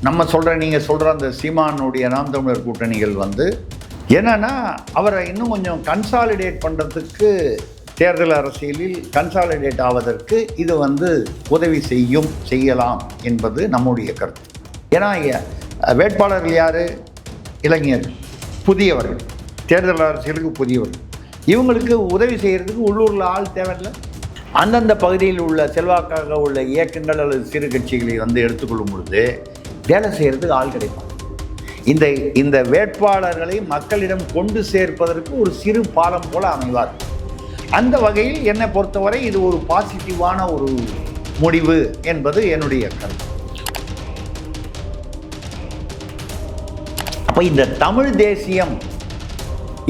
நம்ம நீங்கள் சொல்கிற அந்த சீமானுடைய நாம் தமிழர் கூட்டணிகள் வந்து என்னன்னா அவரை இன்னும் கொஞ்சம் கன்சாலிடேட் பண்ணுறதுக்கு தேர்தல் அரசியலில் கன்சாலிடேட் ஆவதற்கு இது வந்து உதவி செய்யலாம் என்பது நம்முடைய கருத்து. ஏன்னா வேட்பாளர்கள் யார்? இளைஞர்கள், புதியவர்கள், தேர்தல் அரசியலுக்கு புதியவர்கள். இவங்களுக்கு உதவி செய்கிறதுக்கு உள்ளூரில் ஆள் தேவையில்லை. அந்தந்த பகுதியில் உள்ள செல்வாக்காக உள்ள இயக்கங்கள் அல்லது சிறு கட்சிகளை வந்து எடுத்துக்கொள்ளும் பொழுது வேலை செய்கிறதுக்கு ஆள் கிடைப்பாங்க. இந்த வேட்பாளர்களை மக்களிடம் கொண்டு சேர்ப்பதற்கு ஒரு சிறு பாலம் போல அமைவார். அந்த வகையில் என்னை பொறுத்தவரை இது ஒரு பாசிட்டிவான ஒரு முடிவு என்பது என்னுடைய கருத்து. அப்போ இந்த தமிழ் தேசியம்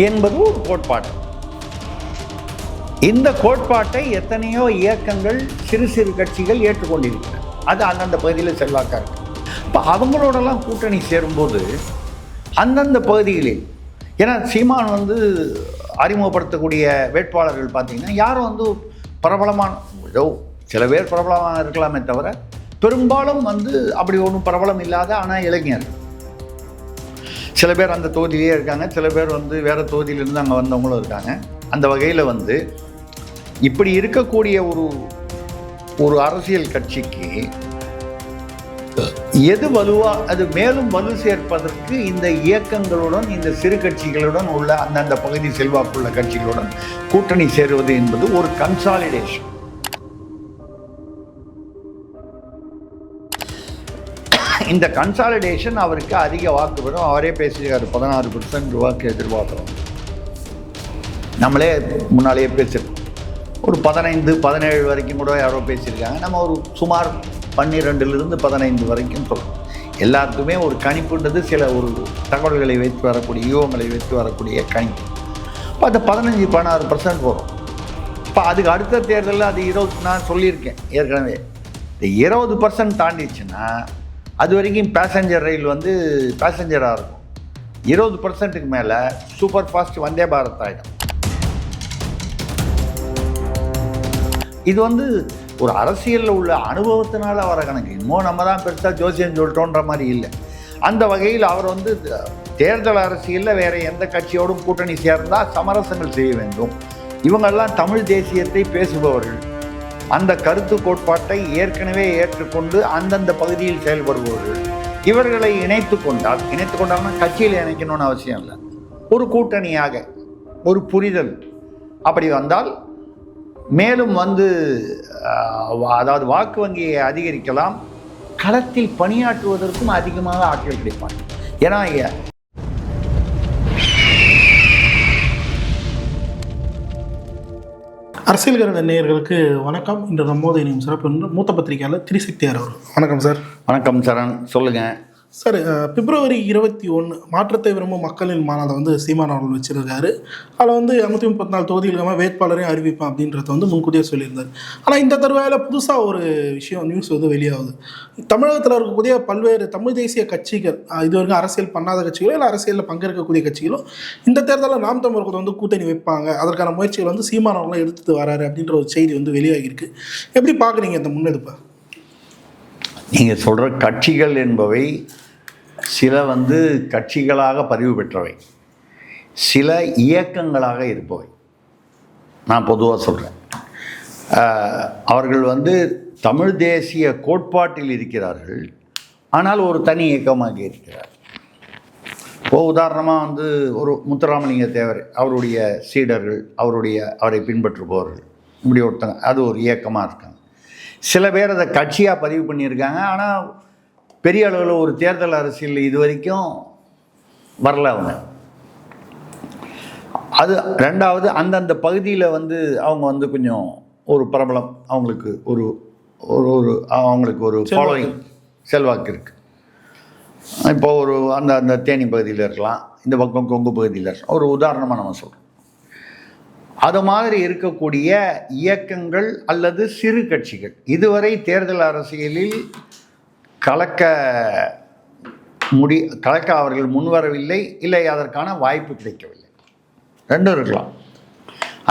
என்பது ஒரு கோட்பாடு. இந்த கோட்பாட்டை எத்தனையோ இயக்கங்கள், சிறு சிறு கட்சிகள் ஏற்றுக்கொண்டிருக்கின்றன. அது அந்தந்த பகுதியில் செல்வாக்காக இருக்கு. இப்போ அவங்களோடலாம் கூட்டணி சேரும்போது அந்தந்த பகுதிகளில், ஏன்னா சீமான் வந்து அறிமுகப்படுத்தக்கூடிய வேட்பாளர்கள் பார்த்திங்கன்னா யாரும் வந்து பிரபலமான, ஏதோ சில பேர் பிரபலமாக இருக்கலாமே தவிர பெரும்பாலும் வந்து அப்படி ஒன்றும் பிரபலம் இல்லாத ஆனால் இளைஞர்கள். சில பேர் அந்த தொகுதியிலே இருக்காங்க, சில பேர் வந்து வேறு தொகுதியிலேருந்து அங்கே வந்தவங்களும் இருக்காங்க. அந்த வகையில் வந்து இப்படி இருக்கக்கூடிய ஒரு அரசியல் கட்சிக்கு எது அது மேலும் வலு சேர்ப்பதற்கு இந்த இயக்கங்களுடன், இந்த சிறு கட்சிகளுடன் உள்ள அந்தந்த பகுதி செல்வாக்குள்ள கட்சிகளுடன் கூட்டணி சேருவது என்பது ஒரு கன்சாலிடேஷன். இந்த கன்சாலிடேஷன் அவருக்கு அதிக வாக்கு வரும். அவரே பேசியிருக்காரு, 16% வாக்கு எதிர்பார்க்கிறோம். நம்மளே முன்னாலேயே பேசியிருக்கோம். ஒரு 15-17 வரைக்கும் கூட யாரோ பேசியிருக்காங்க. நம்ம ஒரு சுமார் 12லிருந்து 15 வரைக்கும் சொல்கிறோம். எல்லாத்துக்குமே ஒரு கணிப்புன்றது சில ஒரு தகவல்களை வைத்து வரக்கூடிய, யூகங்களை வைத்து வரக்கூடிய கணிப்பு. இப்போ அந்த 15-16% வரும். இப்போ அதுக்கு அடுத்த தேர்தலில் அது 20, நான் சொல்லியிருக்கேன் ஏற்கனவே, இந்த 20% தாண்டிச்சுன்னா அது வரைக்கும் பேசஞ்சர் ரயில் வந்து பேசஞ்சராக இருக்கும். 20%க்கு மேலே சூப்பர் ஃபாஸ்ட் வந்தே பாரத் ஆகிடும். இது வந்து ஒரு அரசியலில் உள்ள அனுபவத்தினால வர கணக்கு. இன்னும் நம்ம தான் பெருசாக ஜோசியம் சொல்லிட்டோன்ற மாதிரி இல்லை. அந்த வகையில் அவர் வந்து தேர்தல் அரசியலில் வேறு எந்த கட்சியோடும் கூட்டணி சேர்ந்தால் சமரசங்கள் செய்ய வேண்டும். இவங்கெல்லாம் தமிழ் தேசியத்தை பேசுபவர்கள், அந்த கருத்து கோட்பாட்டை ஏற்கனவே ஏற்றுக்கொண்டு அந்தந்த பகுதியில் செயல்படுபவர்கள். இவர்களை இணைத்து கொண்டால்னா கட்சியில் இணைக்கணும்னு அவசியம் இல்லை, ஒரு கூட்டணியாக ஒரு புரிதல் அப்படி வந்தால் மேலும் வந்து அதாவது வாக்கு வங்கியை அதிகரிக்கலாம், களத்தில் பணியாற்றுவதற்கும் அதிகமாக ஆட்கள் கிடைப்பாங்க. ஏன்னா அரசியல் கருத நேயர்களுக்கு வணக்கம். இன்று நம்மோது இணையும் சிறப்பு மூத்த பத்திரிகையாளர் திரிசக்தியார் அவர். வணக்கம் சார். வணக்கம் சரண், சொல்லுங்கள் சார். பிப்ரவரி 21 மாற்றத்தை விரும்பும் மக்களின் மாநாதை வந்து சீமான் அவர்கள் வச்சிருக்காரு. அதில் வந்து 234 தொகுதிகளுக்கான வேட்பாளரையும் அறிவிப்பேன் அப்படின்றத வந்து முன்கூட்டியே சொல்லியிருந்தார். ஆனால் இந்த தருவாயில் புதுசாக ஒரு விஷயம் நியூஸ் வந்து வெளியாகுது. தமிழகத்தில் இருக்கக்கூடிய பல்வேறு தமிழ் தேசிய கட்சிகள், இதுவரைக்கும் அரசியல் பண்ணாத கட்சிகளோ இல்லை அரசியலில் பங்கேற்கக்கூடிய கட்சிகளோ இந்த தேர்தலில் நாம் தமிழர்கள் வந்து கூட்டணி வைப்பாங்க, அதற்கான முயற்சிகள் வந்து சீமான் அவர்களும் எடுத்துட்டு வராரு அப்படின்ற ஒரு செய்தி வந்து வெளியாகிருக்கு. எப்படி பார்க்குறீங்க இந்த முன்னெடுப்பை? நீங்கள் சொல்கிற கட்சிகள் என்பவை சில வந்து கட்சிகளாக பதிவு பெற்றவை, சில இயக்கங்களாக இருப்பவை. நான் பொதுவாக சொல்கிறேன், அவர்கள் வந்து தமிழ் தேசிய கோட்பாட்டில் இருக்கிறார்கள், ஆனால் ஒரு தனி இயக்கமாக இருக்கிறார். இப்போ உதாரணமாக வந்து ஒரு முத்துராமலிங்க தேவர், அவருடைய சீடர்கள், அவரை பின்பற்றுபவர்கள், இப்படி ஒருத்தங்க, அது ஒரு இயக்கமாக இருக்காங்க. சில பேர் அதை கட்சியாக பதிவு பண்ணியிருக்காங்க, ஆனால் பெரிய அளவில் ஒரு தேர்தல் அரசியல் இது வரைக்கும் வரல அவங்க. அது ரெண்டாவது, அந்தந்த பகுதியில் வந்து அவங்க வந்து கொஞ்சம் ஒரு பிரபலம், அவங்களுக்கு ஒரு அவங்களுக்கு ஒரு ஃபாலோயிங், செல்வாக்கு இருக்குது. இப்போ ஒரு அந்த தேனி பகுதியில் இருக்கலாம், இந்த பக்கம் கொங்கு பகுதியில் இருக்கலாம், ஒரு உதாரணமாக நம்ம சொல்கிறோம். அது மாதிரி இருக்கக்கூடிய இயக்கங்கள் அல்லது சிறு கட்சிகள் இதுவரை தேர்தல் அரசியலில் கலக்க அவர்கள் முன்வரவில்லை, இல்லை அதற்கான வாய்ப்பு கிடைக்கவில்லை. ரெண்டும் இருக்கலாம்.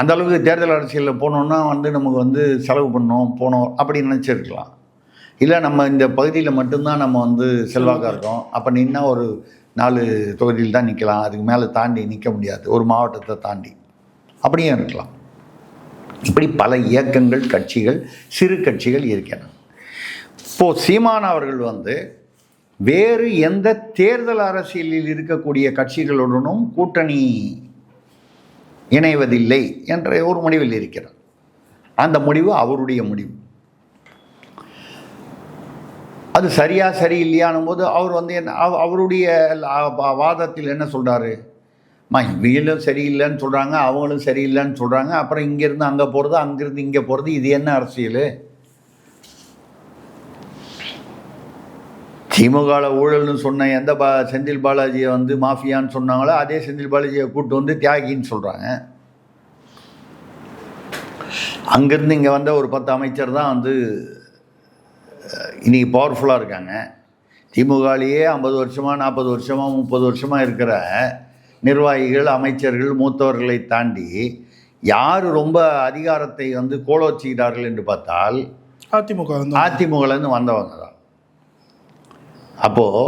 அந்த அளவுக்கு தேர்தல் அரசியலில் போனோன்னா வந்து நமக்கு வந்து செலவு போனோம் அப்படி நினச்சிருக்கலாம். இல்லை நம்ம இந்த பகுதியில் மட்டும்தான் நம்ம வந்து செல்வாக்காக இருக்கோம், அப்போ நின்னா ஒரு 4 தொகுதியில் தான் நிற்கலாம், அதுக்கு மேலே தாண்டி நிற்க முடியாது, ஒரு மாவட்டத்தை தாண்டி அப்படியும் இருக்கலாம். இப்படி பல இயக்கங்கள், கட்சிகள், சிறு கட்சிகள் இருக்கின்றன. இப்போது சீமான் அவர்கள் வந்து வேறு எந்த தேர்தல் அரசியலில் இருக்கக்கூடிய கட்சிகளுடனும் கூட்டணி இணைவதில்லை என்ற ஒரு முடிவில் இருக்கிறார். அந்த முடிவு அவருடைய முடிவு. அது சரியா சரியில்லையானும் போது அவர் வந்து அவருடைய வாதத்தில் என்ன சொல்கிறாரு, இவங்களும் சரியில்லைன்னு சொல்கிறாங்க, அவங்களும் சரியில்லைன்னு சொல்கிறாங்க, அப்புறம் இங்கேருந்து அங்கே போகிறது, அங்கேருந்து இங்கே போகிறது, இது என்ன அரசியல்? திமுகவில் ஊழல்னு சொன்ன எந்த செந்தில் பாலாஜியை வந்து மாஃபியான்னு சொன்னாங்களோ அதே செந்தில் பாலாஜியை கூப்பிட்டு வந்து தியாகின்னு சொல்கிறாங்க. அங்கேருந்து இங்கே வந்த ஒரு 10 அமைச்சர் தான் வந்து இன்றைக்கி பவர்ஃபுல்லாக இருக்காங்க. திமுகலேயே 50 வருஷமாக 40 வருஷமாக 30 வருஷமாக இருக்கிற நிர்வாகிகள், அமைச்சர்கள், மூத்தவர்களை தாண்டி யார் ரொம்ப அதிகாரத்தை வந்து கோலோச்சுகிறார்கள் என்று பார்த்தால் அதிமுகலேருந்து வந்தவங்க தான். அப்போது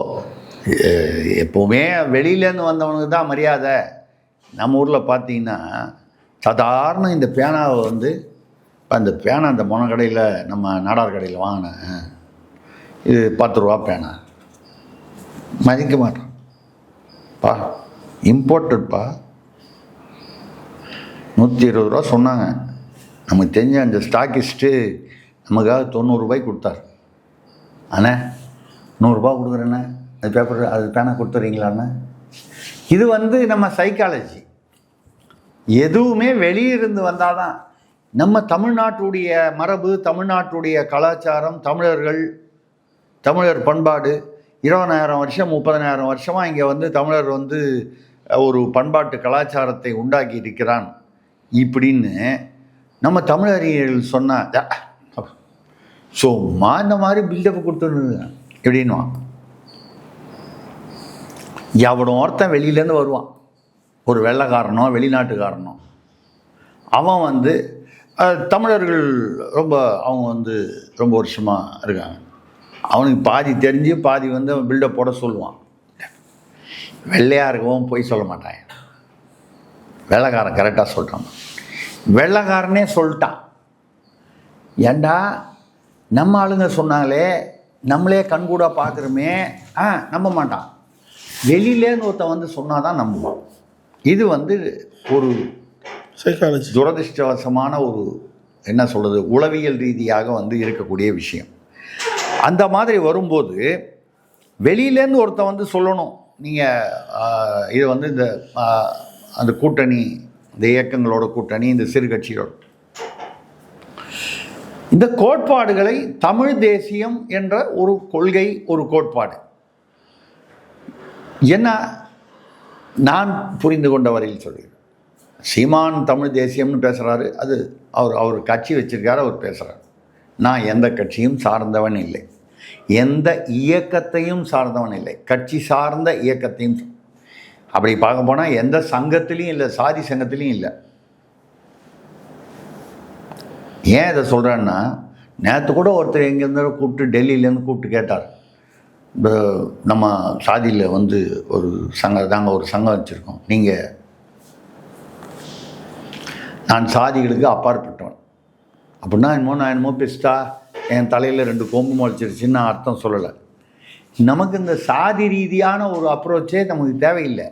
எப்போவுமே வெளியிலேருந்து வந்தவனுக்கு தான் மரியாதை. நம்ம ஊரில் பார்த்தீங்கன்னா சாதாரண இந்த பேனாவை வந்து இப்போ அந்த பேனா அந்த மொன கடையில், நம்ம நாடார் கடையில் வாங்கினேன், இது 10 ரூபா பேனா, மதிக்க மாட்டான் பா, இம்போர்ட்டட்ப்பா, 120 ரூபா சொன்னாங்க. நமக்கு தெரிஞ்ச அந்த ஸ்டாக்கிஸ்ட்டு நமக்காக 90 ரூபாய்க்கு கொடுத்தார். ஆனால் 100 ரூபா கொடுக்குறேண்ணே, அது பேப்பர் அது பேனா கொடுத்துறீங்களாண்ணே. இது வந்து நம்ம சைக்காலஜி. எதுவுமே வெளியிருந்து வந்தால் தான். நம்ம தமிழ்நாட்டுடைய மரபு, தமிழ்நாட்டுடைய கலாச்சாரம், தமிழர் பண்பாடு 20,000 வருஷம் 30,000 வருஷமாக இங்கே வந்து தமிழர் வந்து ஒரு பண்பாட்டு கலாச்சாரத்தை உண்டாக்கி இருக்கிறான் இப்படின்னு நம்ம தமிழறிஞர்கள் சொன்னால் சும்மா இந்த மாதிரி பில்டப் கொடுத்துருங்க எப்படின்வான். எவனும் ஒருத்தன் வெளியிலேருந்து வருவான், ஒரு வெள்ளைக்காரனோ வெளிநாட்டுக்காரனோ, அவன் வந்து தமிழர்கள் அவங்க வந்து ரொம்ப வருஷமாக இருக்காங்க, அவனுக்கு பாதி தெரிஞ்சு பாதி வந்து அவன் பில்டப் போட சொல்லுவான். வெள்ளையாக இருக்கவும் போய் சொல்ல மாட்டான், வெள்ளைக்காரன் கரெக்டாக சொல்லிட்டான். வெள்ளைக்காரனே சொல்லிட்டான், ஏண்டா நம்ம ஆளுங்க சொன்னாங்களே, நம்மளே கண்கூட பார்க்குறோமே, நம்ப மாட்டான். வெளியிலேருந்து ஒருத்தன் வந்து சொன்னால் தான் நம்புவான். இது வந்து ஒரு சைக்காலஜி, துரதிருஷ்டவசமான ஒரு என்ன சொல்கிறது, உளவியல் ரீதியாக வந்து இருக்கக்கூடிய விஷயம். அந்த மாதிரி வரும்போது வெளியிலேருந்து ஒருத்தன் வந்து சொல்லணும், நீங்கள் இது வந்து இந்த அந்த கூட்டணி, இந்த இயக்கங்களோட கூட்டணி, இந்த சிறு கட்சிகளோட இந்த கோட்பாடுகளை தமிழ் தேசியம் என்ற ஒரு கொள்கை, ஒரு கோட்பாடு என்ன நான் புரிந்து கொண்ட வரையில் சொல்கிறேன். சீமான் தமிழ் தேசியம்னு பேசுகிறாரு, அது அவர் கட்சி வச்சிருக்காரு, அவர் பேசுகிறார். நான் எந்த கட்சியும் சார்ந்தவன் இல்லை, எந்த இயக்கத்தையும் சார்ந்தவன் இல்லை, கட்சி சார்ந்த இயக்கத்தையும் அப்படி பார்க்க போனால் எந்த சங்கத்திலையும் இல்லை, சாதி சங்கத்திலையும் இல்லை. ஏன் இதை சொல்கிறேன்னா, நேற்று கூட ஒருத்தர் எங்கேருந்து கூப்பிட்டு, டெல்லியிலேருந்து கூப்பிட்டு கேட்டார், இந்த நம்ம சாதியில் வந்து ஒரு ஒரு சங்கம் வச்சுருக்கோம், நீங்கள் நான் சாதிகளுக்கு அப்பாற்பட்டவன் அப்படின்னா நான் என்னமோ பெஸ்ட்டா என் தலையில் 2 கொம்பு முளைச்சிருச்சுன்னு நான் அர்த்தம் சொல்லலை. நமக்கு இந்த சாதி ரீதியான ஒரு அப்ரோச்சே நமக்கு தேவையில்லை.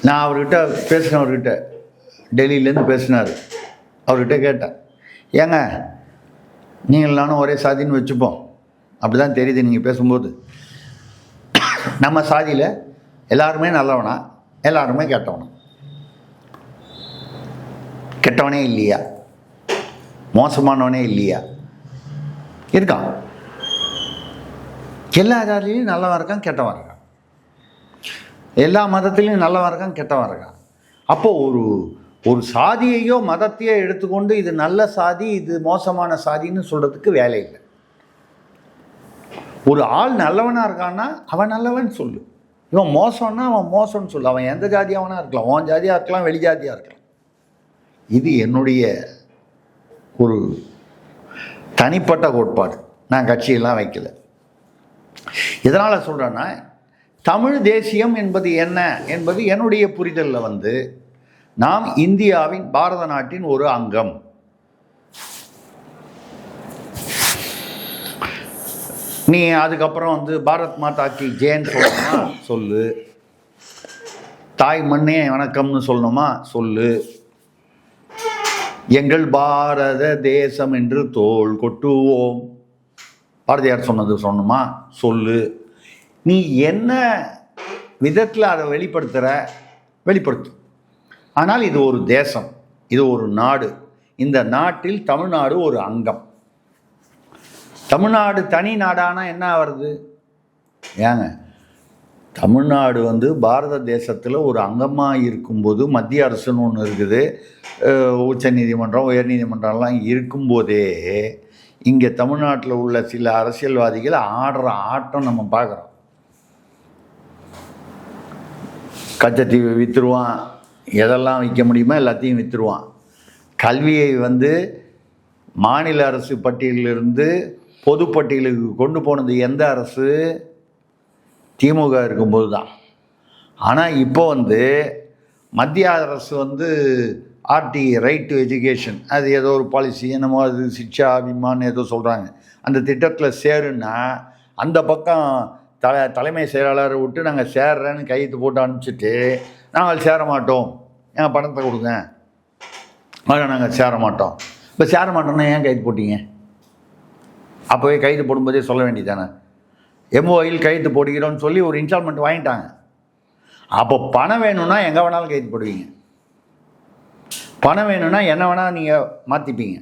நான் அவர்கிட்ட டெல்லியிலேருந்து பேசினார், அவர்கிட்ட கேட்டேன், ஏங்க நீங்கள் நானும் ஒரே சாதின்னு வச்சுப்போம், அப்படி தான் தெரியுது நீங்கள் பேசும்போது, நம்ம சாதியில் எல்லாருமே நல்லவனா, எல்லாருமே கெட்டவனே இல்லையா, மோசமானவனே இல்லையா? இருக்கான். எல்லா ஜாதிலையும் நல்லவன் இருக்கான், கெட்டவன் இருக்கான். எல்லா மதத்திலையும் நல்லவன் இருக்கான், கெட்டவன் இருக்கான். அப்போது ஒரு சாதியையோ மதத்தையோ எடுத்துக்கொண்டு இது நல்ல சாதி, இது மோசமான சாதின்னு சொல்கிறதுக்கு வேலை இல்லை. ஒரு ஆள் நல்லவனாக இருக்கான்னா அவன் நல்லவன் சொல்லு, இவன் மோசம்னா அவன் மோசம்னு சொல்லு. அவன் எந்த ஜாதியாவனா இருக்கலாம், உன் ஜாதியாக இருக்கலாம், வெளி ஜாதியாக இருக்கலாம். இது என்னுடைய ஒரு தனிப்பட்ட கோட்பாடு. நான் கட்சியெல்லாம் வைக்கல. எதனால் சொல்கிறேன்னா, தமிழ் தேசியம் என்பது என்ன என்பது என்னுடைய புரிதலில் வந்து நாம் இந்தியாவின் பாரத நாட்டின் ஒரு அங்கம். நீ அதுக்கப்புறம் வந்து பாரத் மாதா கி ஜெயன்னு சொல்லணுமா சொல்லு, தாய் மண்ணே வணக்கம்னு சொல்லணுமா சொல்லு, எங்கள் பாரத தேசம் என்று தோள் கொட்டுவோம் பாரதியார் சொன்னது சொன்னோமா சொல்லு. நீ என்ன விதத்தில் அதை வெளிப்படுத்து. ஆனால் இது ஒரு தேசம், இது ஒரு நாடு. இந்த நாட்டில் தமிழ்நாடு ஒரு அங்கம். தமிழ்நாடு தனி நாடானா என்ன வருது? ஏங்க, தமிழ்நாடு வந்து பாரத தேசத்தில் ஒரு அங்கமாக இருக்கும்போது மத்திய அரசுன்னு ஒன்று இருக்குது, உச்ச நீதிமன்றம் உயர் நீதிமன்றம்லாம் இருக்கும்போதே இங்கே தமிழ்நாட்டில் உள்ள சில அரசியல்வாதிகள் ஆடுற ஆட்டம் நம்ம பார்க்குறோம். கச்சத்தீவை விற்றுருவான், எதெல்லாம் விற்க முடியுமோ எல்லாத்தையும் விற்றுருவான். கல்வியை வந்து மாநில அரசு பட்டியலிருந்து பொதுப்பட்டியலுக்கு கொண்டு போனது எந்த அரசு? திமுக இருக்கும்போது தான். ஆனால் இப்போ வந்து மத்திய அரசு வந்து ஆர்டி ரைட் டு எஜுகேஷன், அது ஏதோ ஒரு பாலிசி என்னமோ, அது சிக்ஷா அபிமான் ஏதோ சொல்கிறாங்க, அந்த திட்டத்தில் சேருன்னா அந்த பக்கம் தலைமை செயலாளரை விட்டு நாங்கள் சேர்றேன்னு கையெழுத்து போட்டு அனுப்பிச்சிட்டு நாங்கள் சேர மாட்டோம், எங்கள் பணத்தை கொடுங்க, நாங்கள் சேர மாட்டோம். இப்போ சேர மாட்டோம்னா ஏன் கைது போட்டீங்க? அப்போவே கைது போடும்போதே சொல்ல வேண்டியதானே, எம்ஓஐயில் கைது போடுகிறோன்னு சொல்லி ஒரு இன்ஸ்டால்மெண்ட் வாங்கிட்டாங்க. அப்போ பணம் வேணும்னா எங்கே வேணாலும் கைது போடுவீங்க, பணம் வேணும்னா என்ன வேணால் நீங்கள் மாற்றிப்பீங்க.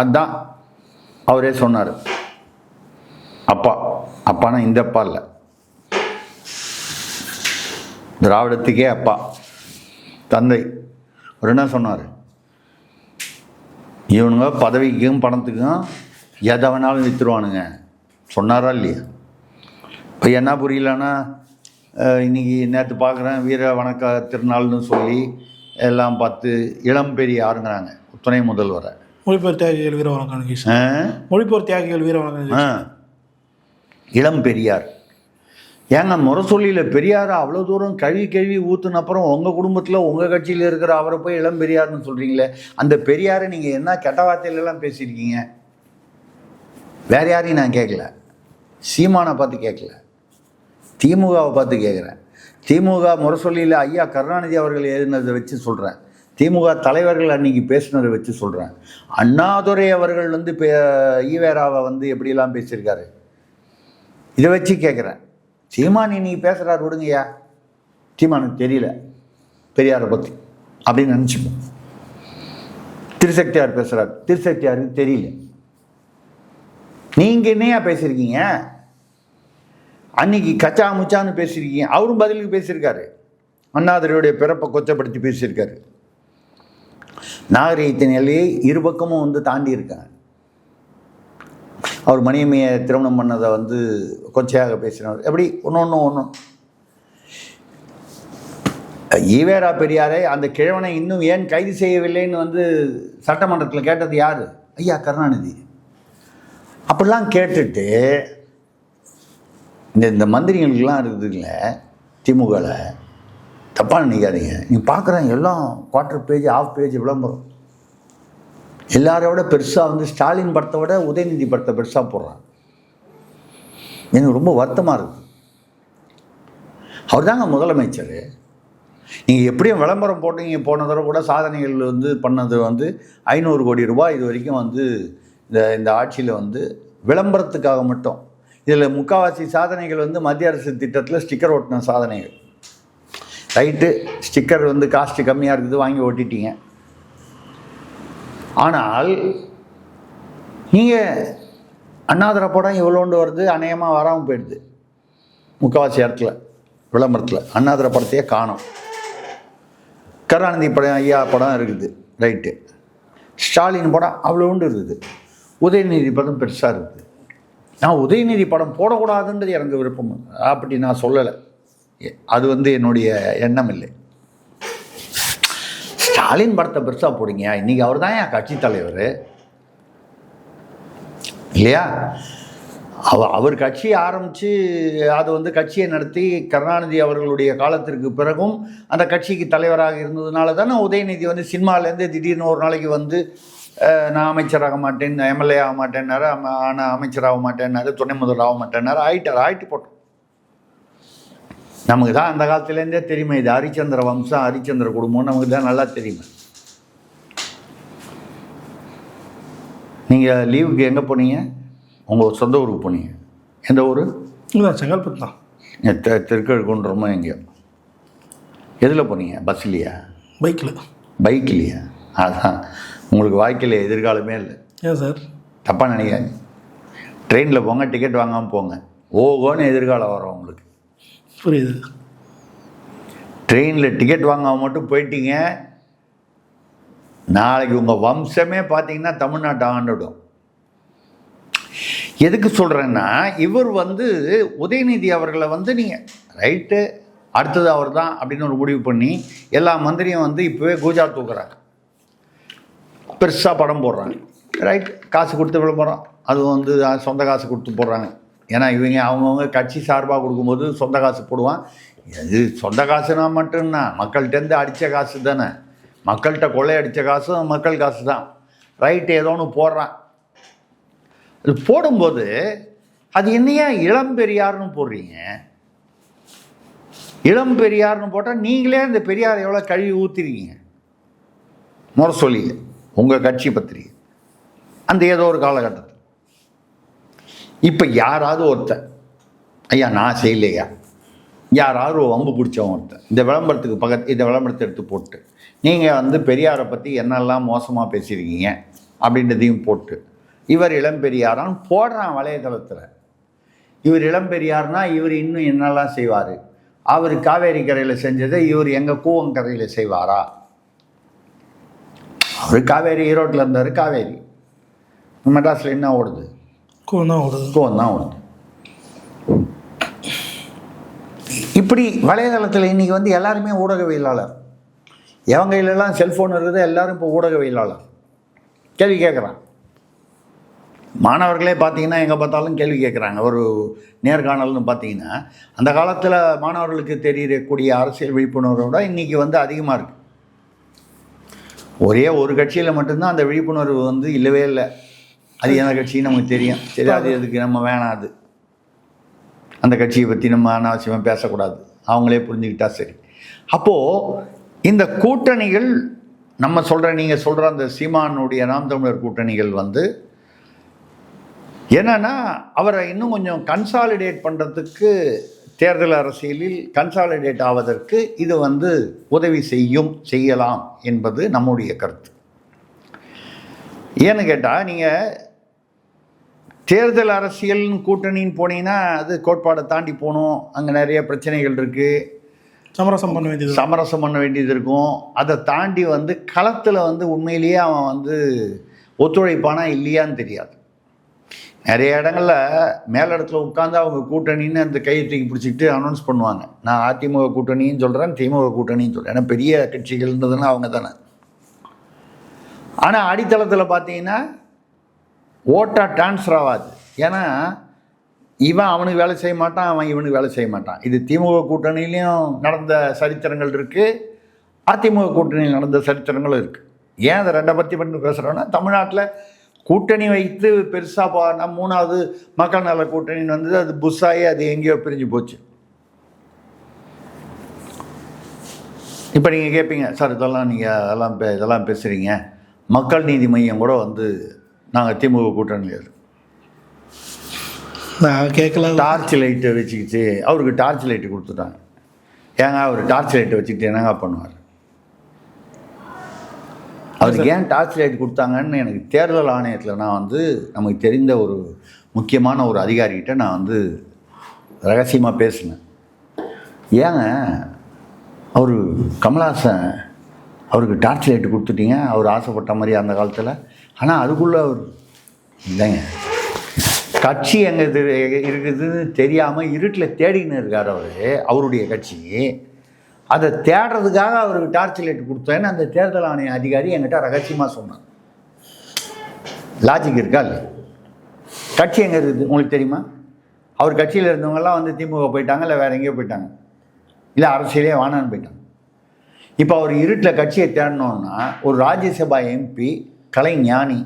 அதுதான் அவரே சொன்னார். அப்பானா இந்த அப்பா இல்லை, திராவிடத்துக்கே அப்பா, தந்தை. அவர் என்ன சொன்னார்? இவனுங்க பதவிக்கும் பணத்துக்கும் எதை வேணாலும் விற்றுருவானுங்க சொன்னாரா இல்லையா? இப்போ என்ன புரியலன்னா, இன்றைக்கி நேற்று பார்க்குறேன் வீர வணக்க திருநாள்னு சொல்லி எல்லாம் பார்த்து இளம்பெரியாருங்கிறாங்க துணை முதல்வரை. மொழிப்போர் தியாகிகள் வீர வணக்க நிகழ்ச்சி, மொழிப்போர் தியாகிகள் வீர வணக்க நிகழ்ச்சி, இளம் பெரியார். ஏங்க முரசொல்லியில் பெரியாரை அவ்வளோ தூரம் கழுவி ஊற்றுன அப்புறம் உங்கள் குடும்பத்தில் உங்கள் கட்சியில் இருக்கிற அவரை போய் இளம் பெரியார்னு சொல்கிறீங்களே, அந்த பெரியாரை நீங்கள் என்ன கெட்ட வார்த்தையிலலாம் பேசியிருக்கீங்க? வேறு யாரையும் நான் கேட்கல, சீமானை பார்த்து கேட்கல, திமுகவை பார்த்து கேட்குறேன். திமுக முரசொல்லியில் ஐயா கருணாநிதி அவர்கள் எழுதினதை வச்சு சொல்கிறேன், திமுக தலைவர்கள் அன்றைக்கி பேசினதை வச்சு சொல்கிறேன். அண்ணாதுரை அவர்கள் வந்து ஈவேராவை வந்து எப்படிலாம் பேசியிருக்காரு, இதை வச்சு கேட்குறேன். சீமான் இன்னைக்கு பேசுகிறார், விடுங்கய்யா, சீமானுக்கு தெரியல பெரியாரை பற்றி அப்படின்னு நினச்சிப்போம். திருசக்தியார் பேசுகிறார், திருசக்தியாருக்கு தெரியல. நீங்கள் என்னையா பேசியிருக்கீங்க? அன்னைக்கு கச்சா முச்சான்னு பேசியிருக்கீங்க, அவரும் பதிலுக்கு பேசியிருக்காரு, அண்ணாதுரையுடைய பிறப்பை கொச்சப்படுத்தி பேசியிருக்காரு. நாகரீகத்தின் எல்லையை இரு பக்கமும் வந்து தாண்டி இருக்காங்க. அவர் மணியம்மையை திருமணம் பண்ணதை வந்து கொச்சையாக பேசினார். எப்படி ஒன்று ஈவேரா பெரியாரை அந்த கிழவனை இன்னும் ஏன் கைது செய்யவில்லைன்னு வந்து சட்டமன்றத்தில் கேட்டது யார்? ஐயா கருணாநிதி. அப்படிலாம் கேட்டுட்டு இந்த மந்திரிகளுக்கெல்லாம் இருக்குதுங்கள திமுகவில், தப்பாக நினைக்காதீங்க. நீங்கள் பார்க்குறேன் எல்லாம் குவார்ட்டர் பேஜ் ஆஃப் பேஜ் விளம்பரம், எல்லாரோட பெருசாக வந்து ஸ்டாலின் படத்தை விட உதயநிதி படத்தை பெருசாக போடுறான். எனக்கு ரொம்ப வருத்தமாக இருக்குது. அவர் தாங்க முதலமைச்சர். நீங்கள் எப்படியும் விளம்பரம் போட்டீங்க, போன தடவை கூட சாதனைகள் வந்து பண்ணது வந்து 500 கோடி ரூபாய் இது வரைக்கும் வந்து இந்த ஆட்சியில் வந்து விளம்பரத்துக்காக மட்டும். இதில் முக்கால்வாசி சாதனைகள் வந்து மத்திய அரசு திட்டத்தில் ஸ்டிக்கர் ஓட்டின சாதனைகள். ரைட்டு, ஸ்டிக்கர் வந்து காஸ்ட்டு கம்மியாக இருக்குது, வாங்கி ஓட்டிட்டீங்க. ஆனால் நீங்கள் அண்ணாதுரை படம் இவ்வளோண்டு வருது, அநேகமாக வராமல் போயிடுது. முக்கால்வாசி இடத்துல விளம்பரத்தில் அண்ணாதுரை படத்தையே காணும். கருணாநிதி படம் ஐயா படம் இருக்குது, ரைட்டு. ஸ்டாலின் படம் அவ்வளோண்டு இருக்குது. உதயநிதி படம் பெருசாக இருக்குது. நான் உதயநிதி படம் போடக்கூடாதுன்றது எனக்கு விருப்பம், அப்படி நான் சொல்லலை. அது வந்து என்னுடைய எண்ணம் இல்லை. ஸ்டாலின் படத்தை பெருசாக போடுங்க. இன்றைக்கி அவர் தான் என் கட்சி தலைவர். இல்லையா? அவர் கட்சி ஆரம்பித்து அது வந்து கட்சியை நடத்தி கருணாநிதி அவர்களுடைய காலத்திற்கு பிறகும் அந்த கட்சிக்கு தலைவராக இருந்ததுனால தானே உதயநிதி வந்து சினிமாலேருந்து திடீர்னு ஒரு நாளைக்கு வந்து நான் அமைச்சராக மாட்டேன், எம்எல்ஏ ஆக மாட்டேன்னாரு, ஆனால் அமைச்சராக மாட்டேன்னாரு, துணை முதல்வர் ஆக மாட்டேன்னாரு, ஆயிட்டு போட்டோம். நமக்கு தான் அந்த காலத்துலேருந்தே தெரியுமே, இது ஹரிச்சந்திர வம்சம், ஹரிச்சந்திர குடும்பம் நமக்கு தான் நல்லா தெரியுமே. நீங்கள் லீவுக்கு எங்கே போனீங்க? உங்கள் சொந்த ஊருக்கு போனீங்க. எந்த ஊர்? செங்கல்பட்டு தான். திருக்கழுக்குன்றமோ எங்கேயோ. எதில் போனீங்க? பஸ்லையா? பைக்லையா? அதான் உங்களுக்கு வாழ்க்கையில் எதிர்காலமே இல்லை. ஏன் சார் தப்பாக நினைக்காங்க. ட்ரெயினில் போங்க, டிக்கெட் வாங்காமல் போங்க, ஓகோன்னு எதிர்காலம் வரும் உங்களுக்கு. புரியுது. ட்ரெயினில் டிக்கெட் வாங்காமல் மட்டும் போயிட்டீங்க, நாளைக்கு உங்கள் வம்சமே பார்த்தீங்கன்னா தமிழ்நாட்டை ஆண்டுடும். எதுக்கு சொல்கிறேன்னா, இவர் வந்து உதயநிதி அவர்களை வந்து நீங்கள் ரைட்டு அடுத்தது அவர் தான் அப்படின்னு ஒரு முடிவு பண்ணி எல்லா மந்திரியும் வந்து இப்போவே கூஜா தூக்குறாங்க, பெருசாக படம் போடுறாங்க. ரைட், காசு கொடுத்து விளம்பரம், அது வந்து சொந்த காசு கொடுத்து போடுறாங்க. ஏன்னா இவங்க அவங்கவுங்க கட்சி சார்பாக கொடுக்கும்போது சொந்த காசு போடுவான். இது சொந்த காசுனா மட்டும்னா மக்கள்கிட்டேருந்து அடித்த காசு தானே, மக்கள்கிட்ட கொள்ளை அடித்த காசும் மக்கள் காசு தான். ரைட்டு, ஏதோ ஒன்று போடுறான். இது போடும்போது அது என்னையா இளம்பெரியார்னு போடுறீங்க? இளம்பெரியார்னு போட்டால் நீங்களே அந்த பெரியார் எவ்வளோ கழுவி ஊற்றிருக்கீங்க முரசொலி உங்கள் கட்சி பத்திரிகை அந்த ஏதோ ஒரு காலகட்டத்தில். இப்போ யாராவது ஒருத்தன் ஐயா நான் செய்யலையா, யாராவது ஒரு வம்பு பிடிச்சவன் ஒருத்தன் இந்த விளம்பரத்துக்கு இந்த விளம்பரத்தை எடுத்து போட்டு நீங்கள் வந்து பெரியாரை பற்றி என்னெல்லாம் மோசமாக பேசியிருக்கீங்க அப்படின்றதையும் போட்டு இவர் இளம்பெரியாரான்னு போடுறான் வலைதளத்தில். இவர் இளம்பெரியார்னா இவர் இன்னும் என்னெல்லாம் செய்வார், அவர் காவேரி கரையில் செஞ்சதை இவர் எங்கள் கூவங்கரையில் செய்வாரா? அவர் காவேரி ஈரோட்டில் இருந்தார், காவேரி மெட்ராஸில் என்ன ஓடுது? கூவம் தான் ஓடுது. இப்படி வலைதளத்தில் இன்றைக்கி வந்து எல்லாருமே ஊடகவியலாளர். எவங்க கையிலெல்லாம் செல்ஃபோன் இருக்குது, எல்லோரும் இப்போ ஊடகவியலாளர். கேள்வி கேட்குறான். மாணவர்களே பார்த்தீங்கன்னா எங்கே பார்த்தாலும் கேள்வி கேட்குறாங்க. ஒரு நேர்காணல்னு பார்த்தீங்கன்னா அந்த காலத்தில் மாணவர்களுக்கு தெரியக்கூடிய அரசியல் விழிப்புணர்வோட இன்றைக்கி வந்து அதிகமாக இருக்குது. ஒரே ஒரு கட்சியில் மட்டும்தான் அந்த விழிப்புணர்வு வந்து இல்லவே இல்லை. அது எந்த கட்சின்னு நமக்கு தெரியும். சரி, அது எதுக்கு நம்ம வேணாம், அது அந்த கட்சியை பற்றி நம்ம அனாவசியமாக பேசக்கூடாது, அவங்களே புரிஞ்சுக்கிட்டா சரி. அப்போது இந்த கூட்டணிகள் நம்ம நீங்கள் சொல்கிற அந்த சீமானுடைய நாம் தமிழர் கூட்டணிகள் வந்து என்னன்னா அவரை இன்னும் கொஞ்சம் கன்சாலிடேட் பண்ணுறதுக்கு, தேர்தல் அரசியலில் கன்சாலிடேட் ஆவதற்கு இது வந்து உதவி செய்யலாம் என்பது நம்முடைய கருத்து. ஏன்னு கேட்டால், நீங்கள் தேர்தல் அரசியல் கூட்டணின்னு போனீங்கன்னா அது கோட்பாடை தாண்டி போகணும், அங்கே நிறைய பிரச்சனைகள் இருக்குது, சமரசம் பண்ண வேண்டியது இருக்கும். அதை தாண்டி வந்து களத்தில் வந்து உண்மையிலேயே அவன் வந்து ஒத்துழைப்பானா இல்லையான்னு தெரியாது. நிறைய இடங்களில் மேலிடத்துல உட்காந்து அவங்க கூட்டணின்னு அந்த கையை தூக்கி பிடிச்சிக்கிட்டு அனௌன்ஸ் பண்ணுவாங்க. நான் அதிமுக கூட்டணின்னு சொல்கிறேன், திமுக கூட்டணின்னு சொல்கிறேன். ஏன்னா பெரிய கட்சிகள்ன்றதுன்னா அவங்க தானே. ஆனால் அடித்தளத்தில் பார்த்தீங்கன்னா ஓட்டாக டிரான்ஸ்ஃபர் ஆகாது. ஏன்னா இவன் அவனுக்கு வேலை செய்ய மாட்டான், அவன் இவனுக்கு வேலை செய்ய மாட்டான். இது திமுக கூட்டணியிலையும் நடந்த சரித்திரங்கள் இருக்குது, அதிமுக கூட்டணியில் நடந்த சரித்திரங்களும் இருக்குது. ஏன் அதை ரெண்டை பற்றி மட்டும் பேசுகிறோன்னா, தமிழ்நாட்டில் கூட்டணி வைத்து பெருசாக மூணாவது மக்கள் நல கூட்டணின்னு வந்தது, அது புஷ்ஷாகி அது எங்கேயோ பிரிஞ்சு போச்சு. இப்போ நீங்கள் கேட்பீங்க, சார் இதெல்லாம் நீங்கள் இதெல்லாம் பேசுகிறீங்க, மக்கள் நீதி மையம் கூட வந்து நாங்கள் திமுக கூட்டணியில் கேட்கல, டார்ச் லைட்டை வச்சுக்கிச்சு, அவருக்கு டார்ச் லைட்டு கொடுத்துட்டாங்க. ஏங்க அவர் டார்ச் லைட்டை வச்சுக்கிட்டு என்னங்க பண்ணுவார்? அவருக்கு ஏன் டார்ச் லைட் கொடுத்தாங்கன்னு எனக்கு தேர்தல் ஆணையத்தில் நான் வந்து நமக்கு தெரிந்த ஒரு முக்கியமான ஒரு அதிகாரிகிட்ட நான் வந்து ரகசியமாக பேசினேன். ஏங்க அவர் கமல்ஹாசன் அவருக்கு டார்ச் லைட்டு கொடுத்துட்டீங்க, அவர் ஆசைப்பட்ட மாதிரி அந்த காலத்தில். ஆனால் அதுக்குள்ளே அவர் இல்லைங்க, கட்சி எங்கே இருக்குதுன்னு தெரியாமல் இருட்டில் தேடின்னு இருக்கார் அவருடைய கட்சி. அதை தேடுறதுக்காக அவருக்கு டார்ச் லைட் கொடுத்தேன்னு அந்த தேர்தல் ஆணைய அதிகாரி என்கிட்ட ரகசியமாக சொன்னார். லாஜிக் இருக்கா இல்லை? கட்சி எங்கே இருக்குது உங்களுக்கு தெரியுமா? அவர் கட்சியில் இருந்தவங்கெல்லாம் வந்து திமுக போயிட்டாங்க, இல்லை வேறு எங்கேயோ போயிட்டாங்க, இல்லை அரசியலே வானான்னு போயிட்டாங்க. இப்போ அவர் இருட்டில் கட்சியை தேடணுன்னா ஒரு ராஜ்யசபா எம்பி கலைஞானி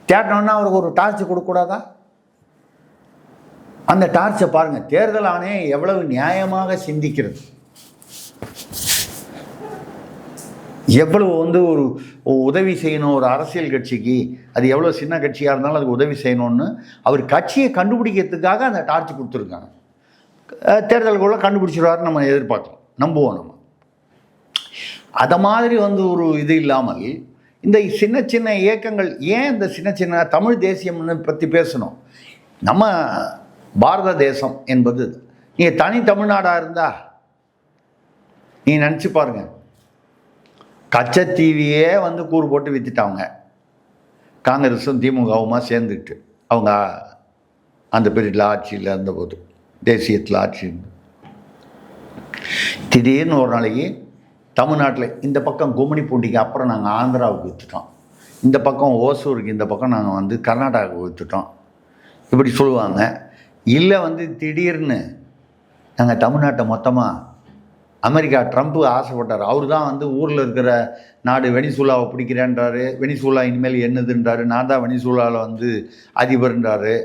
தேடணுன்னா அவருக்கு ஒரு டார்ச் கொடுக்கக்கூடாதா? அந்த டார்ச்சை பாருங்கள். தேர்தல் ஆணையம் எவ்வளவு நியாயமாக சிந்திக்கிறது, எவ்வளவு வந்து ஒரு உதவி செய்யணும் ஒரு அரசியல் கட்சிக்கு, அது எவ்வளோ சின்ன கட்சியாக இருந்தாலும் அதுக்கு உதவி செய்யணும்னு அவர் கட்சியை கண்டுபிடிக்கிறதுக்காக அந்த டார்ச் கொடுத்துருக்காங்க. தேர்தலுக்குள்ள கண்டுபிடிச்சிருவாருன்னு நம்ம எதிர்பார்க்கலாம், நம்புவோம் நம்ம. அதை மாதிரி வந்து ஒரு இது இல்லாமல் இந்த சின்ன சின்ன இயக்கங்கள், ஏன் இந்த சின்ன சின்ன தமிழ் தேசியம்னு பற்றி பேசணும்? நம்ம பாரத தேசம் என்பது நீங்கள் தனி தமிழ்நாடாக இருந்தால் நீ நினச்சி பாருங்க, கச்சத்தீவியே வந்து கூறு போட்டு விற்றுட்டாங்க காங்கிரஸும் திமுகவுமா சேர்ந்துட்டு. அவங்க அந்த பீரியடில் ஆட்சியில் இருந்தபோது, தேசியத்தில் ஆட்சி. திடீர்னு ஒரு நாளைக்கு தமிழ்நாட்டில் இந்த பக்கம் கும்மிடிப்பூண்டிக்கு அப்புறம் நாங்கள் ஆந்திராவுக்கு விற்றுட்டோம், இந்த பக்கம் ஓசூருக்கு, இந்த பக்கம் நாங்கள் வந்து கர்நாடகாவுக்கு விற்றுட்டோம், இப்படி சொல்லுவாங்க. இல்லை வந்து திடீர்னு நாங்கள் தமிழ்நாட்டை மொத்தமாக அமெரிக்கா ட்ரம்ப்பு ஆசைப்பட்டார், அவர் தான் வந்து ஊரில் இருக்கிற நாடு வெனிசூலாவை பிடிக்கிறேன்றாரு, வெனிசூலா இனிமேல் என்னதுன்றாரு, நான் தான் வெனிசூலாவில் வந்து அதிபர்ன்றாரு,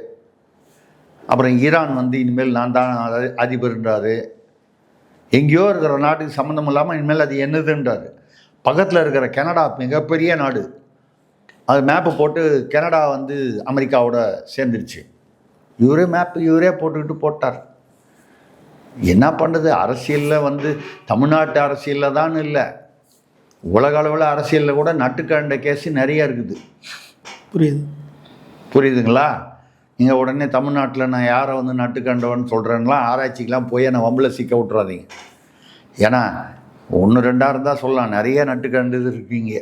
அப்புறம் ஈரான் வந்து இனிமேல் நான் தான் அதிபர்ன்றாரு, எங்கேயோ இருக்கிற நாட்டுக்கு சம்மந்தம் இல்லாமல் இனிமேல் அது என்னதுன்றாரு. பக்கத்தில் இருக்கிற கனடா மிகப்பெரிய நாடு, அது மேப்பு போட்டு கனடா வந்து அமெரிக்காவோட சேர்ந்துருச்சு. இவரே போட்டுக்கிட்டு போட்டார். என்ன பண்ணுறது? அரசியலில் வந்து தமிழ்நாட்டு அரசியலில் தான் இல்லை, உலக அளவில் அரசியலில் கூட நட்டுக்கண்ட கேஸு நிறைய இருக்குது. புரியுதுங்களா? நீங்கள் உடனே தமிழ்நாட்டில் நான் யாரை வந்து நட்டுக்கண்டவன்னு சொல்கிறேன்னா ஆராய்ச்சிக்கெலாம் போய் என்னை வம்பில் சிக்க விட்றாதீங்க. ஏன்னா 1-2 இருந்தால் சொல்லலாம், நிறைய நட்டுக்கண்டது இருக்கீங்க.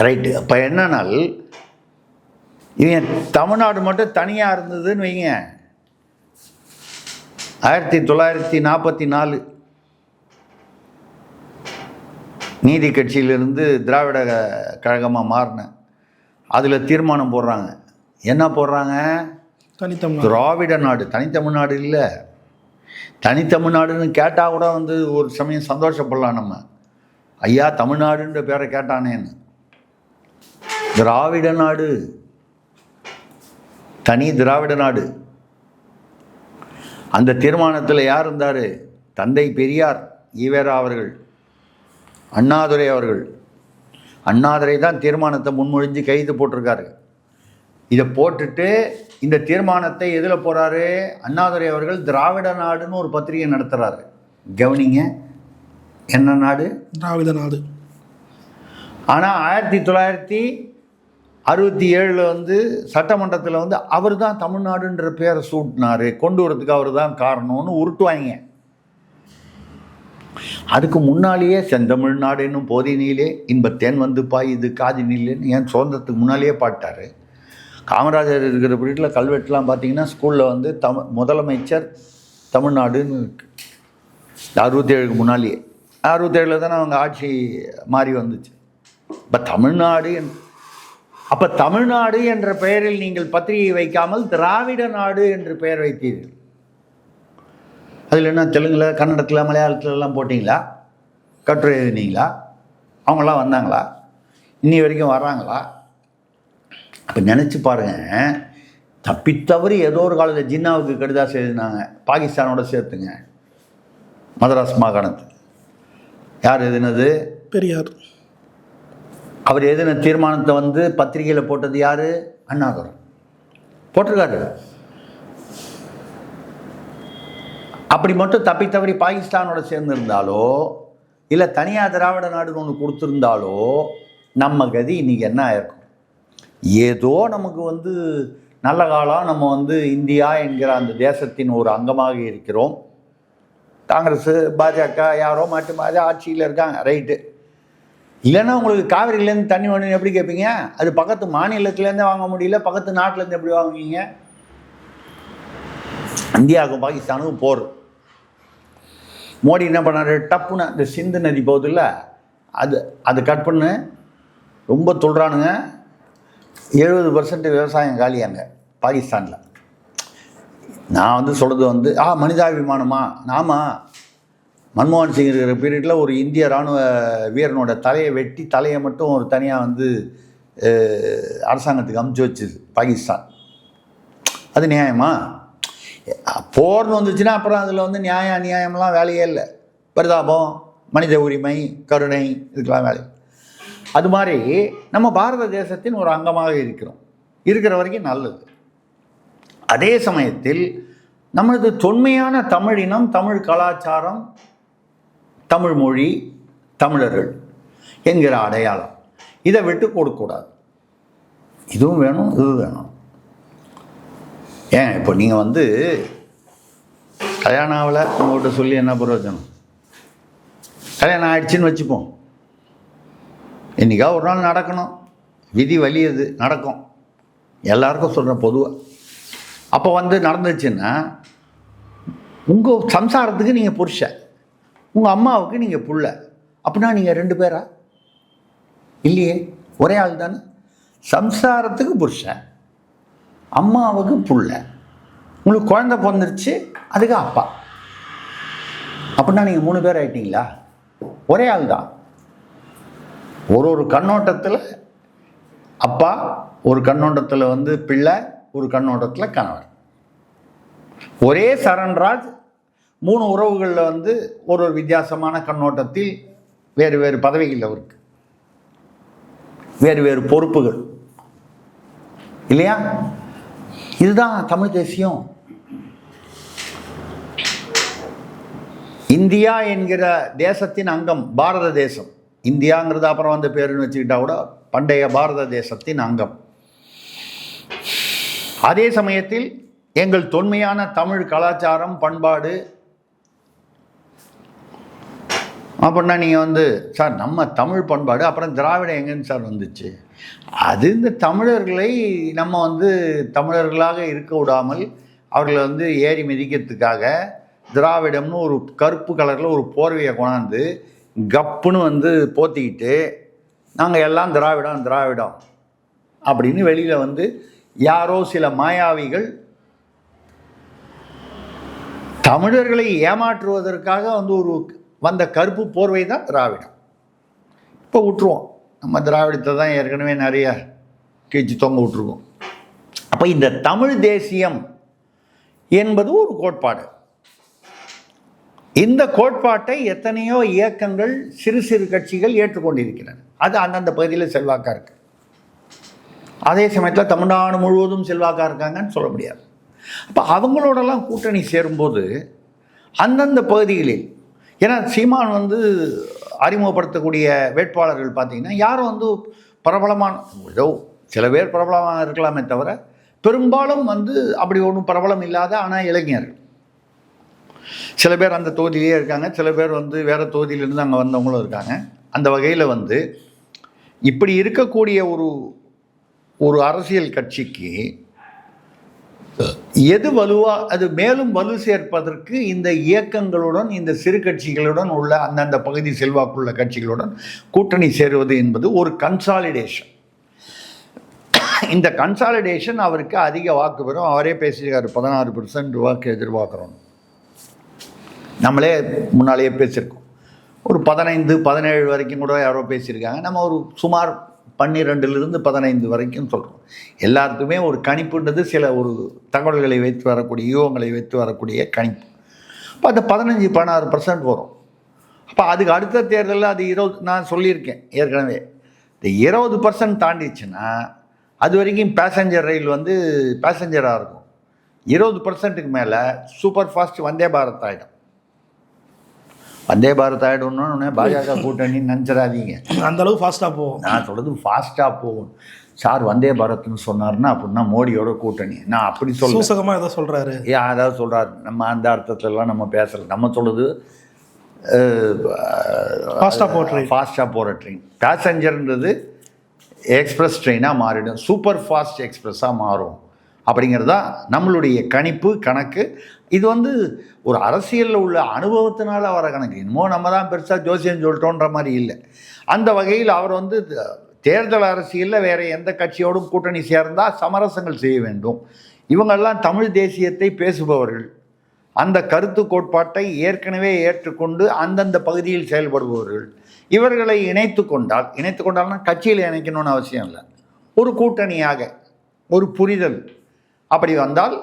ரைட்டு. அப்போ என்னன்னால் இவன் தமிழ்நாடு மட்டும் தனியாக இருந்ததுன்னு வைங்க, 1944 நீதி கட்சியிலிருந்து திராவிட கழகமாக மாறினேன். அதில் தீர்மானம் போடுறாங்க. என்ன போடுறாங்க? திராவிட நாடு. தனித்தமிழ்நாடு இல்லை. தனித்தமிழ்நாடுன்னு கேட்டால் கூட வந்து ஒரு சமயம் சந்தோஷப்படலாம் நம்ம, ஐயா தமிழ்நாடுன்ற பேரை கேட்டானேன்னு. திராவிட நாடு, தனி திராவிட நாடு. அந்த தீர்மானத்தில் யார் இருந்தார்? தந்தை பெரியார், ஈவேரா அவர்கள், அண்ணாதுரை அவர்கள். அண்ணாதுரை தான் தீர்மானத்தை முன்மொழிஞ்சு கைது போட்டிருக்காரு. இதை போட்டுட்டு இந்த தீர்மானத்தை எதில் போகிறாரு? அண்ணாதுரை அவர்கள் திராவிட நாடுன்னு ஒரு பத்திரிகை நடத்துகிறாரு. கவனிங்க, என்ன நாடு? திராவிட நாடு. ஆனால் 1967 வந்து சட்டமன்றத்தில் வந்து அவர் தான் தமிழ்நாடுன்ற பேரை சூட்டினார், கொண்டு வரதுக்கு அவர் தான் காரணம்னு உருட்டுவாங்க. அதுக்கு முன்னாலேயே செந்தமிழ்நாடு என்னும் போதினிலே இன்பத்தேன் வந்து பாயுது காதினிலேன்னு என் சுதந்திரத்துக்கு முன்னாலேயே பாட்டார். காமராஜர் இருக்கிற பீரியடில் கல்வெட்டுலாம் பார்த்தீங்கன்னா ஸ்கூலில் வந்து முதலமைச்சர் தமிழ்நாடுன்னு இருக்குது. 67க்கு முன்னாலேயே, 67 தானே அவங்க ஆட்சி மாறி வந்துச்சு. இப்போ தமிழ்நாடு, அப்போ தமிழ்நாடு என்ற பெயரில் நீங்கள் பத்திரிகை வைக்காமல் திராவிட நாடு என்று பெயர் வைத்தீர்கள். அதில் என்ன தெலுங்கில், கன்னடத்தில், மலையாளத்துலலாம் போட்டிங்களா? கட்டுரை எழுதினீங்களா? அவங்களாம் வந்தாங்களா? இன்னி வரைக்கும் வர்றாங்களா? அப்போ நினச்சி பாருங்கள், தப்பித்தவறி ஏதோ ஒரு காலத்தில் ஜின்னாவுக்கு கடிதாசு எழுதினாங்க, பாகிஸ்தானோட சேர்த்துங்க, மதராஸ் மாகாணத்து. யார் எழுதினது? பெரியார். அவர் எழுதின தீர்மானத்தை வந்து பத்திரிகையில் போட்டது யார்? அண்ணாதுரை போட்டிருக்காரு. அப்படி மட்டும் தப்பித்தவறி பாகிஸ்தானோட சேர்ந்துருந்தாலோ இல்லை தனியாக திராவிட நாடுன்னு ஒன்று கொடுத்துருந்தாலோ நம்ம கதி இன்றைக்கி என்ன ஆயிருக்கும்? ஏதோ நமக்கு வந்து நல்ல காலம், நம்ம வந்து இந்தியா என்கிற அந்த தேசத்தின் ஒரு அங்கமாக இருக்கிறோம். காங்கிரஸ், பாஜக யாரோ மாற்றி மாறி ஆட்சியில் இருக்காங்க, ரைட்டு. இல்லைன்னா உங்களுக்கு காவிரியிலேருந்து தண்ணி வேணும்னு எப்படி கேட்பீங்க? அது பக்கத்து மாநிலத்திலேருந்தே வாங்க முடியல, பக்கத்து நாட்டிலேருந்து எப்படி வாங்குவீங்க? இந்தியாவுக்கும் பாகிஸ்தானுக்கும் போர். மோடி என்ன பண்ணார்? டப்புன்னு இந்த சிந்து நதி போகுதுல்ல, அது கட் பண்ணு, ரொம்ப சொல்கிறானுங்க, 70% விவசாயம் காலியாங்க பாகிஸ்தானில். நான் வந்து சொல்கிறது வந்து மனிதாபிமானமா? நாம மன்மோகன் சிங் இருக்கிற பீரியடில் ஒரு இந்திய இராணுவ வீரனோட தலையை வெட்டி தலையை மட்டும் ஒரு தனியாக வந்து அரசாங்கத்துக்கு அமுச்சு வச்சுது பாகிஸ்தான். அது நியாயமா? போர்னு வந்துச்சுன்னா அப்புறம் அதில் வந்து நியாயம் அநியாயம்லாம் வேலையே இல்லை. பரிதாபம், மனித உரிமை, கருணை, இதுக்கெல்லாம் வேலை. அது மாதிரி நம்ம பாரத தேசத்தின் ஒரு அங்கமாக இருக்கிற வரைக்கும் நல்லது. அதே சமயத்தில் நமது தொன்மையான தமிழினம், தமிழ் கலாச்சாரம், தமிழ் மொழி, தமிழர்கள் என்கிற அடையாளம், இதை விட்டு கொடுக்கக்கூடாது. இதுவும் வேணும், இதுவும் வேணும். ஏன் இப்போ நீங்கள் வந்து கல்யாணம் ஆகலை உங்கள்கிட்ட சொல்லி என்ன பிரயோஜனம்? கல்யாணம் ஆயிடுச்சுன்னு வச்சுப்போம், என்றைக்கா ஒரு நாள் நடக்கணும், விதி வலியது நடக்கும், எல்லாருக்கும் சொல்கிறேன் பொதுவாக. அப்போ வந்து நடந்துச்சுன்னா உங்கள் சம்சாரத்துக்கு நீங்கள் புருஷன், உங்கள் அம்மாவுக்கு நீங்கள் புள்ள, அப்படின்னா நீங்கள் 2 பேரா? இல்லையே, ஒரே ஆள் தானே. சம்சாரத்துக்கு புருஷன், அம்மாவுக்கு புள்ள, உங்களுக்கு குழந்தை பிறந்துருச்சு, அதுக்கு அப்பா, அப்படின்னா நீங்கள் 3 பேர் ஆகிட்டீங்களா? ஒரே ஆள் தான். ஒரு கண்ணோட்டத்தில் அப்பா, ஒரு கண்ணோட்டத்தில் வந்து பிள்ளை, ஒரு கண்ணோட்டத்தில் கணவர். ஒரே சரண்ராஜ் 3 உறவுகளில் வந்து ஒரு வித்தியாசமான கண்ணோட்டத்தில் வேறு வேறு பதவிகள் அவருக்கு, வேறு வேறு பொறுப்புகள், இல்லையா? இதுதான் தமிழ் தேசியம். இந்தியா என்கிற தேசத்தின் அங்கம் பாரத தேசம். இந்தியாங்கிறது அப்புறம் வந்த பேருன்னு வச்சுக்கிட்டா கூட பண்டைய பாரத தேசத்தின் அங்கம். அதே சமயத்தில் எங்கள் தொன்மையான தமிழ் கலாச்சாரம், பண்பாடு. அப்படின்னா நீங்கள் வந்து சார் நம்ம தமிழ் பண்பாடு, அப்புறம் திராவிடம் எங்கன்னு சார் வந்துச்சு? அது இந்த தமிழர்களை நம்ம வந்து தமிழர்களாக இருக்க விடாமல் அவர்களை வந்து ஏறி மிதிக்கிறதுக்காக திராவிடம்னு ஒரு கருப்பு கலரில் ஒரு போர்வையை கொண்டாந்து கப்புன்னு வந்து போத்திக்கிட்டு நாங்கள் எல்லாம் திராவிடம் அப்படின்னு வெளியில் வந்து யாரோ சில மாயாவிகள் தமிழர்களை ஏமாற்றுவதற்காக வந்து வந்த கருப்பு போர்வை தான் திராவிடம். இப்போ விட்டுருவோம், நம்ம திராவிடத்தை தான் ஏற்கனவே நிறைய கீழ்ச்சி தொங்க விட்டுருக்கோம். அப்போ இந்த தமிழ் தேசியம் என்பது ஒரு கோட்பாடு. இந்த கோட்பாட்டை எத்தனையோ இயக்கங்கள், சிறு சிறு கட்சிகள் ஏற்றுக்கொண்டிருக்கின்றன. அது அந்தந்த பகுதியில் செல்வாக்காக இருக்கு. அதே சமயத்தில் தமிழ்நாடு முழுவதும் செல்வாக்காக இருக்காங்கன்னு சொல்ல முடியாது. அப்போ அவங்களோடலாம் கூட்டணி சேரும்போது அந்தந்த பகுதிகளில், ஏன்னா சீமான் வந்து அறிமுகப்படுத்தக்கூடிய வேட்பாளர்கள் பார்த்தீங்கன்னா யாரும் வந்து பிரபலமான, ஏதோ சில பேர் பிரபலமாக இருக்கலாமே தவிர பெரும்பாலும் வந்து அப்படி ஒன்றும் பிரபலம் இல்லாத ஆனால் இளைஞர்கள். சில பேர் அந்த தொகுதியிலே இருக்காங்க, சில பேர் வந்து வேறு தொகுதியிலேருந்து அங்கே வந்தவங்களும் இருக்காங்க. அந்த வகையில் வந்து இப்படி இருக்கக்கூடிய ஒரு அரசியல் கட்சிக்கு எது வலுவாக, அது மேலும் வலு சேர்ப்பதற்கு இந்த இயக்கங்களுடன், இந்த சிறு கட்சிகளுடன் உள்ள அந்தந்த பகுதி செல்வாக்குள்ள கட்சிகளுடன் கூட்டணி சேருவது என்பது ஒரு கன்சாலிடேஷன். இந்த கன்சாலிடேஷன் அவருக்கு அதிக வாக்கு பெறும். அவரே பேசியிருக்காரு, 16% வாக்கு எதிர்பார்க்குறோம். நம்மளே முன்னாலேயே பேசியிருக்கோம். ஒரு 15-17 வரைக்கும் கூட யாரோ பேசியிருக்காங்க. நம்ம ஒரு சுமார் 12லிருந்து 15 வரைக்கும் சொல்கிறோம். எல்லாத்துக்குமே ஒரு கணிப்புன்றது சில ஒரு தகவல்களை வைத்து வரக்கூடிய, யூகங்களை வைத்து வரக்கூடிய கணிப்பு. அப்போ அது 15-16% வரும். அப்போ அதுக்கு அடுத்த தேர்தலில் அது 20, நான் சொல்லியிருக்கேன் ஏற்கனவே, இந்த 20% தாண்டிச்சுன்னா அது வரைக்கும் பேசஞ்சர் ரயில் வந்து பேசஞ்சராக இருக்கும். 20%க்கு மேலே சூப்பர் ஃபாஸ்ட் வந்தே பாரத் ஆகிடும். வந்தே பாரத் ஆகிடும்னு பாஜக கூட்டணி நினச்சிடாதீங்க, அந்தளவுக்கு ஃபாஸ்ட்டாக போகும். நான் சொல்கிறது ஃபாஸ்ட்டாக போகும். சார் வந்தே பாரத்னு சொன்னார்னா அப்படின்னா மோடியோட கூட்டணி. நான் அப்படி சொல்ல சூசகமாக எதாவது சொல்கிறாரு, அதாவது சொல்கிறாரு. நம்ம அந்த அர்த்தத்துலலாம் நம்ம பேசலை. நம்ம சொல்லுது ஃபாஸ்ட்டாக போகிற ட்ரெயின். பேசஞ்சர்ன்றது எக்ஸ்பிரஸ் ட்ரெயினாக மாறிடும், சூப்பர் ஃபாஸ்ட் எக்ஸ்பிரஸாக மாறும் அப்படிங்கிறது தான் நம்மளுடைய கணிப்பு, கணக்கு. இது வந்து ஒரு அரசியலில் உள்ள அனுபவத்தினால வர கணக்கு. இன்னமும் நம்ம தான் பெருசாக ஜோசியம் சொல்லிட்டோன்ற மாதிரி இல்லை. அந்த வகையில் அவர் வந்து தேர்தல் அரசியலில் வேறு எந்த கட்சியோடும் கூட்டணி சேர்ந்தால் சமரசங்கள் செய்ய வேண்டும். இவங்கெல்லாம் தமிழ் தேசியத்தை பேசுபவர்கள், அந்த கருத்து கோட்பாட்டை ஏற்கனவே ஏற்றுக்கொண்டு அந்தந்த பகுதியில் செயல்படுபவர்கள். இவர்களை இணைத்து கொண்டால்னா கட்சியில் இணைக்கணும்னு அவசியம் இல்லை, ஒரு கூட்டணியாக ஒரு புரிதல் அப்படி வந்தால்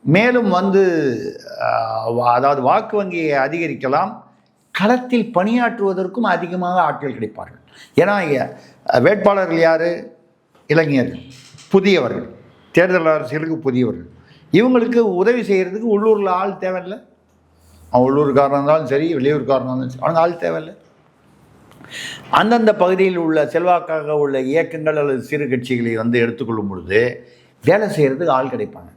மேலும் அதாவது வாக்கு வங்கியை அதிகரிக்கலாம், களத்தில் பணியாற்றுவதற்கும் அதிகமாக ஆட்கள் கிடைப்பார்கள். ஏன்னா வேட்பாளர்கள் யார்? இளைஞர்கள், புதியவர்கள், தேர்தல் அரசியலுக்கு புதியவர்கள். இவங்களுக்கு உதவி செய்கிறதுக்கு உள்ளூரில் ஆள் தேவையில்லை. உள்ளூர்காரனாக இருந்தாலும் சரி, வெளியூர்காரனாக இருந்தாலும் சரி, அவங்க ஆள் தேவையில்லை. அந்தந்த பகுதியில் உள்ள செல்வாக்காக உள்ள இயக்கங்கள் அல்லது சிறு கட்சிகளை எடுத்துக்கொள்ளும் பொழுது வேலை செய்கிறதுக்கு ஆள் கிடைப்பாங்க.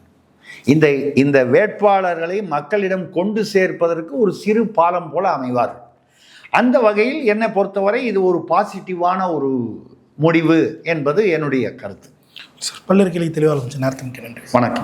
இந்த வேட்பாளர்களை மக்களிடம் கொண்டு சேர்ப்பதற்கு ஒரு சிறு பாலம் போல அமைவார்கள். அந்த வகையில் என்னை பொறுத்தவரை இது ஒரு பாசிட்டிவான ஒரு முடிவு என்பது என்னுடைய கருத்து. பல்வேறு கேள்வி தெளிவாக நேரத்திற்கு நன்றி. வணக்கம்.